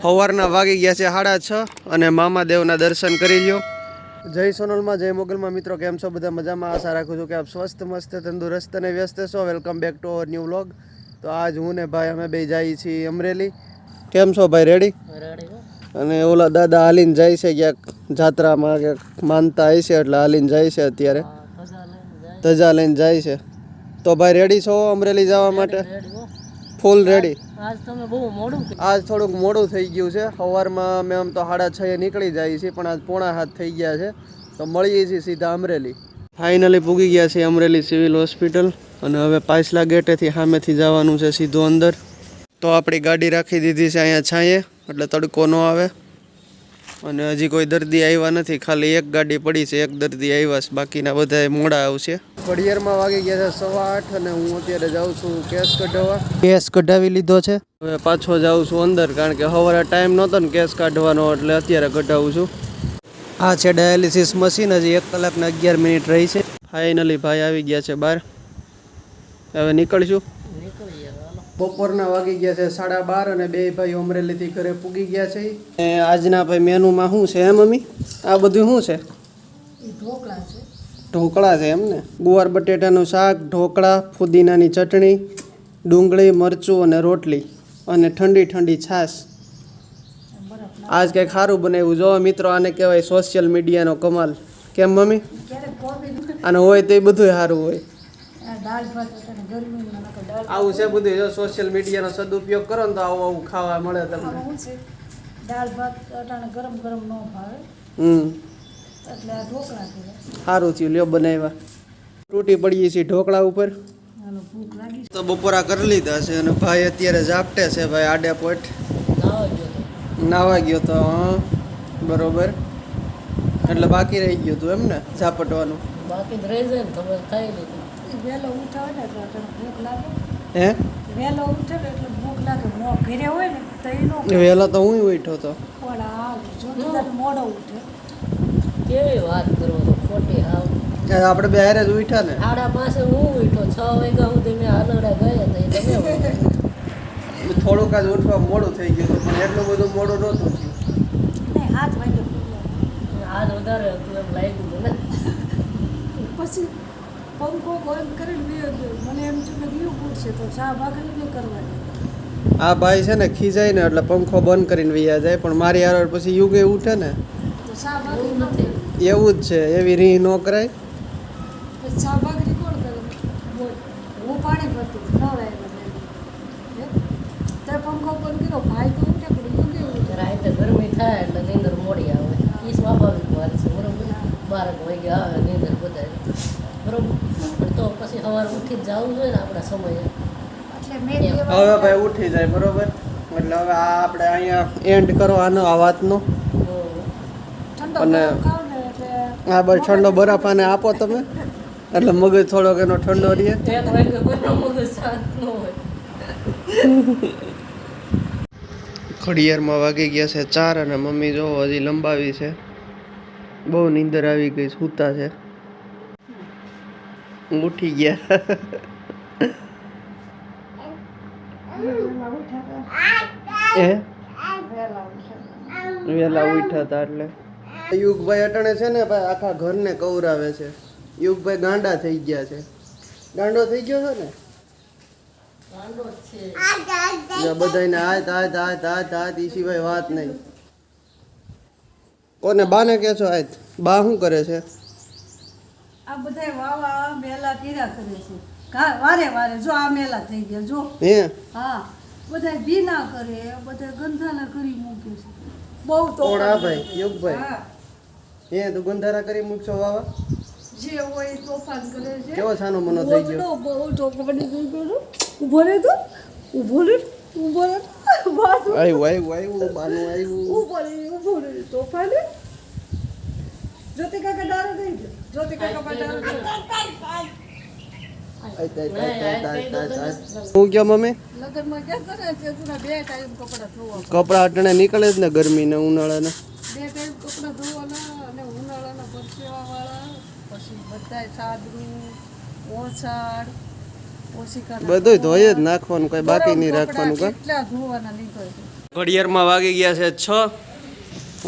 સવારના વાગી ગયા છે 6:30 અને મામાદેવના દર્શન કરી લ્યો. જય સોનલમાં, જય મોગલમાં. મિત્રો કેમ છો બધા? મજામાં? આશા રાખું છું કે આપ સ્વસ્થ, મસ્ત, તંદુરસ્ત અને વ્યસ્ત છો. Welcome back to our new vlog. તો આજ હું ને ભાઈ અમે બે જઈએ છીએ અમરેલી. કેમ છો ભાઈ? રેડી? અને ઓલા દાદા હાલીને જાય છે ક્યાંક જાત્રામાં, ક્યાંક માનતા હોય છે એટલે હાલીને જાય છે. અત્યારે ધજા લઈને જાય છે. તો ભાઈ રેડી છો અમરેલી જવા માટે? ફૂલ રેડી. આજ થોડુંક મોડું થઈ ગયું છે. સવારમાં અમે આમ તો 6:30 નીકળી જઈએ છીએ, પણ આજ 6:45 થઈ ગયા છે. તો મળીએ છીએ સીધા અમરેલી. ફાઇનલી પૂગી ગયા છે અમરેલી સિવિલ હોસ્પિટલ અને હવે પાછલા ગેટેથી સામેથી જવાનું છે સીધું અંદર. તો આપણી ગાડી રાખી દીધી છે અહીંયા છાંયે, એટલે તડકો ન આવે. અને હજી કોઈ દર્દી આવ્યા નથી, ખાલી એક ગાડી પડી છે, એક દર્દી આવ્યા છે, બાકીના બધા મોડા આવશે. ઘડિયાળમાં વાગી ગયા છે 8:15 અને હું અત્યારે જાઉં છું કેસ કઢાવવા. કેસ કઢાવી લીધો છે, હવે પાછો જાઉં છું અંદર, કારણ કે સવારે ટાઈમ નહોતો ને કેસ કાઢવાનો, એટલે અત્યારે કઢાવું છું. આ છે ડાયાલિસિસ મશીન. હજી 1 કલાક ને 11 મિનિટ રહી છે. ફાઇનલી ભાઈ આવી ગયા છે બહાર. હવે નીકળશું. બપોરના વાગી ગયા છે 12:30 અને બે ભાઈ અમરેલીથી ઘરે પૂગી ગયા છે. આજના ભાઈ મેનુમાં શું છે એમ મમ્મી? આ બધું શું છે? ઢોકળા છે એમ ને? ગુવાર બટેટાનું શાક, ઢોકળા, ફુદીનાની ચટણી, ડુંગળી, મરચું અને રોટલી અને ઠંડી ઠંડી છાશ. આજ કંઈક સારું બનાવ્યું. જો મિત્રો, આને કહેવાય સોશિયલ મીડિયાનો કમાલ. કેમ મમ્મી? આને હોય તો એ બધું સારું હોય. આવું છે બધું. જો સોશિયલ મીડિયાનો સદુપયોગ કરો ને તો આવું આવું ખાવા મળે તમને. દાળ ભાત ગરમ ગરમ ન ભાવે. એટલે આ ઢોકળા સારું થયું, લ્યો બનાવ્યા. તૂટી પડીએ છીએ ઢોકળા ઉપર. તો બપોરા કરી લીધા છે અને ભાઈ અત્યારે ઝાપટે છે. ભાઈ આડે પોટ નાવા ગયો તો. હા બરોબર. એટલે બાકી રહી ગયું હતું એમ ને ઝાપટવાનું? બાકી રહી જાય ને તમે ખાઈ લીધું. વહેલો ઉઠાવે ને એટલે ભૂખ લાગે. હે? વહેલો ઉઠે ને એટલે ભૂખ લાગે. ઘરે હોય ને તો એનો વહેલો તો હું ઉઠ્યો તો. પણ આ જો મોડો ઉઠે. કેવી વાત કરો તો ખોટી હાવ. આપણે બે હારે જ ઉઠ્યા ને. 5:30 હું ઉઠ્યો. 6 વાગ્યા સુધી મેં હાલડા ગયા હતા. તમે થોડુંક જ ઉઠવા મોડું થઈ ગયું હતું, પણ એટલું બધું મોડું નહોતું થયું. 7 વાગ્યા આજ વધારે હતું એમ લાગ્યું ને. પછી પંખો બંધ કરીને મને એમ છે કે દીવું પૂછશે તો ચા ભાખરી નહીં કરવાની. આ ભાઈ છે ને ખીજાય ને એટલે પંખો બંધ કરીને વૈયા જાય, પણ મારી હાર પછી યુગે ઉઠે ને તો ચા ભાખરી નથી. એવું જ છે, એવી રીહ ન કરાય. ચા ભાખરી કોણ કરે? હું પાણી ભરતી નવડાવી તે પંખો બંધ કર્યો. ભાઈ તો ઉઠે પણ યુગે ઉઠે. રાતે ગરમી થાય એટલે નીંદર મોડી આવે. ઈ સ્વાભાવિક વાત છે બરોબર. 12 વાગ્યા આવે નીંદર બધાય બરોબર. તો પછી સવારે ઉઠી જ જવું જોઈએ ને આપણા સમયે. હવે ભાઈ ઉઠી જાય બરોબર. એટલે હવે આ આપણે અહીંયા એન્ડ કરો આનો, આ વાતનો. અને હા બસ ઠંડો બરફ આને આપો તમે, એટલે મગજ થોડોક એનો ઠંડો રહે. ઘડિયાળમાં વાગી ગયા છે 4 અને મમ્મી જો હજી લંબાવી છે. બહુ નીંદર આવી ગઈ, સૂતા છે. ઉઠી ગયા. વેલા ઉઠ્યા હતા એટલે. યુગભાઈ અટાણે છે ને ભાઈ આખા ઘરને કવરાવે છે. યુગભાઈ ગાંડા થઈ ગયા છે. ગાંડો થઈ ગયો છે ને? બધાને હાથ એ સિવાય વાત નહીં. કોને? બાને કે છો? આજ બા શું કરે છે? આ બધા વાવા મેલા પીરા કરે છે વારે વારે. જો આ મેલા થઈ ગયા જો. હે? હા. બધા ભીના કરે, બધા ગંધાના કરી મૂકે છે. બહુ તો કોણા ભાઈ? યુગભાઈ. હા. હે તું ગંધારા કરી મૂકશો વાવા? જે હોય તોફાન કરે છે. કેવો છાનો મનો થઈ ગયો? બહુ તોફાની થઈ ગયો. ઉભો રે તો. ઉભો રે. આવ્યું બાનું આવ્યું. ઉભો રે તોફાની. જ્યોતિ કાકા ડારો થઈ ગયો. જ્યોતિ કાકા ડારો હું કયો મમ્મી? લગનમાં ગયા ને તે તું 2 ટાઈમ કપડા ધોવા. કપડા અટણે નીકળે જ ને ગરમી ને ઉનાળાના. 2 ટાઈમ કપડા ધોવાના અને ઉનાળાના પરસેવા વાળા. પછી બધાય સાદરું, ઓછાડ, ઓછી કાઢ બધું ધોઈ જ નાખવાનું, કઈ બાકી નહીં રાખવાનું. કેટલા ધોવાના નીકળે છે. ઘડિયાળમાં વાગી ગયા છે 6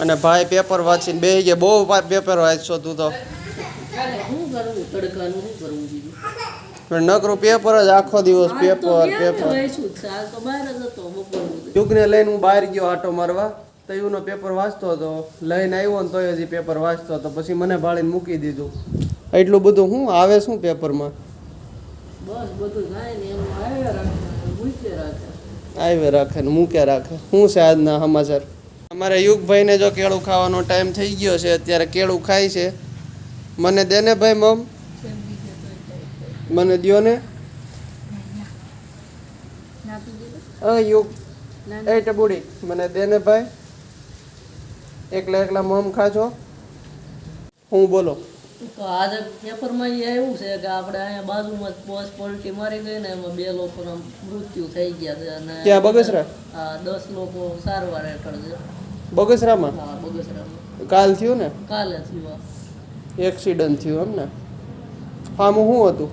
અને ભાઈ પેપર વાંચીને બે ગયા. બહુ પેપર વાંચશો તું તો. નકરું પેપર જ આખો દિવસ પેપર. યુગને લઈને હું બહાર ગયો આટો મારવા. તયુનો પેપર વાંચતો હતો, લઈને આવ્યો ને તોય હજી પેપર વાંચતો હતો. પછી મને ભાળીને મૂકી દીધું. એટલું બધું શું આવે શું પેપરમાં? બસ બધું જાય ને એમ આવે રાખે ને મૂકે રાખે. શું છે આજના સમાચાર? અમારે યુગભાઈને જો કેળું ખાવાનો ટાઈમ થઈ ગયો છે. અત્યારે કેળું ખાય છે. મને દે ને ભાઈ મમ, મને દ્યો ને. યુગ એ ટબુડી મને દે ને ભાઈ. એકલા એકલા મમ ખાજો. હું બોલો આજે પેપરમાં એ આવ્યું છે કે આપણે અહીંયા બાજુમાં બસ પલટી મારી ગઈ ને એમાં 2 લોકોના મૃત્યુ થઈ ગયા છે અને ક્યાં બગસરા? હા 10 લોકો સારવાર હેઠળ છે બગસરામાં. હા બગસરામાં કાલ થયું ને? કાલે થયું. એક્સિડન્ટ થયું એમ ને? આમાં શું હતું?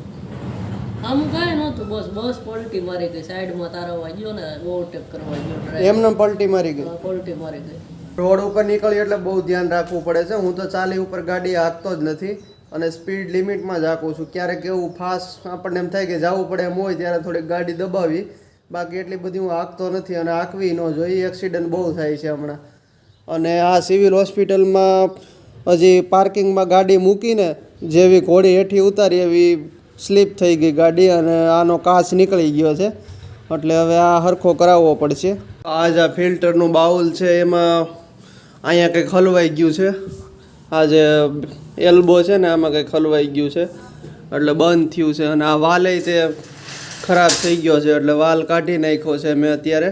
આમ કાંઈ નહોતું, બસ પલટી મારી ગઈ. સાઈડમાં તારવા ગયો ને ઓવરટેક કરવા ગયો. એમને પલટી મારી ગઈ? પલટી મારી ગઈ. રોડ ઉપર નીકળ્યું એટલે બહુ ધ્યાન રાખવું પડે છે. હું તો ચાલી ઉપર ગાડી હાંકતો જ નથી અને સ્પીડ લિમિટમાં જ હાંકું છું. ક્યારેક એવું ફાસ્ટ આપણને એમ થાય કે જવું પડે એમ હોય ત્યારે થોડીક ગાડી દબાવી. બાકી એટલી બધી હું હાંકતો નથી અને હાંકવી ન જોઈએ. એક્સિડન્ટ બહુ થાય છે હમણાં. અને આ સિવિલ હોસ્પિટલમાં હજી પાર્કિંગમાં ગાડી મૂકીને જેવી ઘોડી હેઠી ઉતારી એવી સ્લીપ થઈ ગઈ ગાડી અને આનો કાચ નીકળી ગયો છે. એટલે હવે આ હરખો કરાવવો પડશે. આ જ આ ફિલ્ટરનું બાઉલ છે એમાં અહીંયા કંઈક હલવાઈ ગયું છે. આ જે એલ્બો છે ને આમાં કંઈક હલવાઈ ગયું છે એટલે બંધ થયું છે. અને આ વાલે તે ખરાબ થઈ ગયો છે એટલે વાલ કાઢી નાખ્યો છે મેં અત્યારે.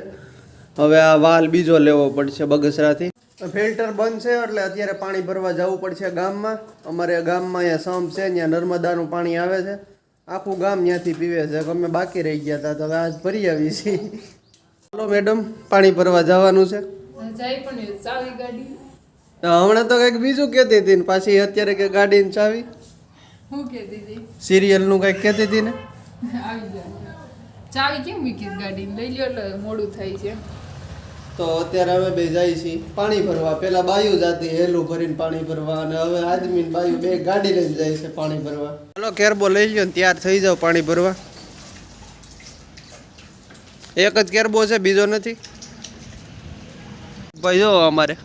હવે આ વાલ બીજો લેવો પડશે બગસરાથી. ફિલ્ટર બંધ છે એટલે અત્યારે પાણી ભરવા જવું પડશે ગામમાં. અમારે ગામમાં અહીંયા સંપ છે, ત્યાં નર્મદાનું પાણી આવે છે. આખું ગામ ત્યાંથી પીવે છે. અમે બાકી રહી ગયા હતા તો હવે આજ ભરી આવી છીએ. ચાલો મેડમ, પાણી ભરવા જવાનું છે. હમણાં તો કંઈક બીજું કહેતી હતી ને પાછી અત્યારે કે ગાડીની ચાવી. સિરિયલનું કંઈક કહેતી હતી ને. ચાવી કેમ મૂકી ગાડીને લઈ લ્યો એટલે મોડું થાય છે. તો અત્યારે અમે બે જાય છીએ પાણી ભરવા. પેલા બાયુ જાતી હેલું ભરીને પાણી ભરવા અને હવે આદમી ને બાયુ બે ગાડી લઈને જાય છે પાણી ભરવા. ચાલો કેરબો લઈ લ્યો ને તૈયાર થઈ જાવ પાણી ભરવા. એક જ કેરબો છે, બીજો નથી. ભાઈ જો અમારે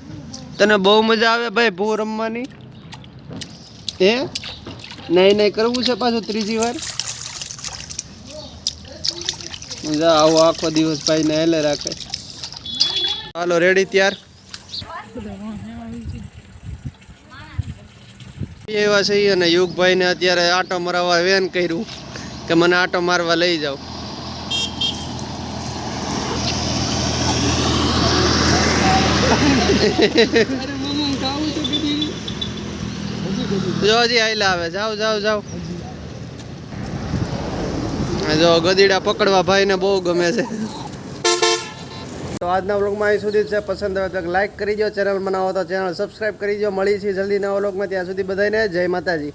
તને બહુ મજા આવે ભાઈ ભૂ રમવાની. નહીં કરવું છે પાછું ત્રીજી વાર. મજા આવો આખો દિવસ ભાઈ ને હેલે રાખે. હાલો રેડી તૈયાર. એવા છે અને યુગભાઈ ને અત્યારે આટો મરાવવા વેન કર્યું કે મને આટો મારવા લઈ જાઓ. જો હજી આયલા આવે. જાઓ જાઓ જાઓ. જો ગધેડા પકડવા ભાઈને બહુ ગમે છે. તો આજના વ્લોગમાં અહીં સુધી છે. પસંદ આવે તો લાઈક કરી દો. ચેનલ બનાવો તો ચેનલ સબસ્ક્રાઈબ કરી દો. મળી છે જલ્દી નવા વ્લોગમાં. ત્યાં સુધી બધાને જય માતાજી.